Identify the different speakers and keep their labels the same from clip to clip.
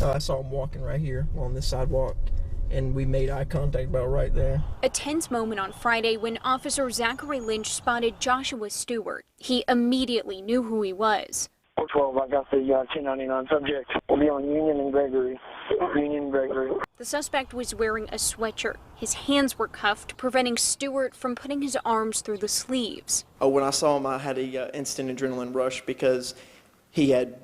Speaker 1: I saw him walking right here on this sidewalk, and we made eye contact about right there.
Speaker 2: A tense moment on Friday when Officer Zachary Lynch spotted Joshua Stewart. He immediately knew who he was.
Speaker 3: 412, I got the 1099 subject. We'll be on Union and Gregory. Union and Gregory.
Speaker 2: The suspect was wearing a sweatshirt. His hands were cuffed, preventing Stewart from putting his arms through the sleeves.
Speaker 4: When I saw him, I had a instant adrenaline rush because he had,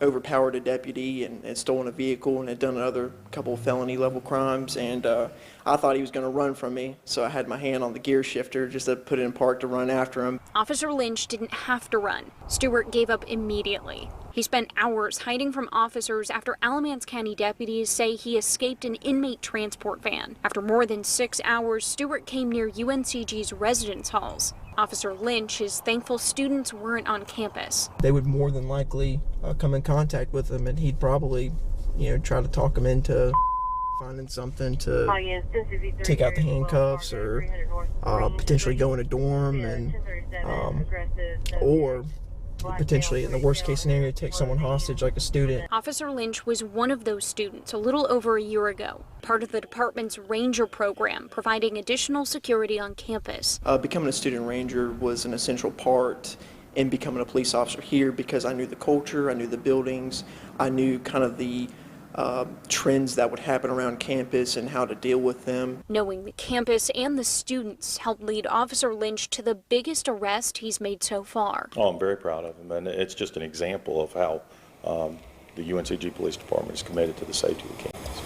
Speaker 4: overpowered a deputy and stolen a vehicle and had done another couple of felony level crimes, and I thought he was going to run from me, so I had my hand on the gear shifter just to put it in park to run after him.
Speaker 2: Officer Lynch didn't have to run. Stewart gave up immediately. He spent hours hiding from officers after Alamance County deputies say he escaped an inmate transport van. After more than 6 hours, Stewart came near UNCG's residence halls. Officer Lynch is thankful students weren't on campus.
Speaker 1: They would more than likely come in contact with him, and he'd probably, try to talk him into finding something to take out the handcuffs or potentially go in a dorm and or potentially, in the worst case scenario, take someone hostage like a student.
Speaker 2: Officer Lynch was one of those students a little over a year ago, part of the department's Ranger program, providing additional security on campus.
Speaker 4: Becoming a student ranger was an essential part in becoming a police officer here because I knew the culture, I knew the buildings, I knew kind of the trends that would happen around campus and how to deal with them.
Speaker 2: Knowing the campus and the students helped lead Officer Lynch to the biggest arrest he's made so far.
Speaker 5: Oh, I'm very proud of him, and it's just an example of how the UNCG Police Department is committed to the safety of the campus.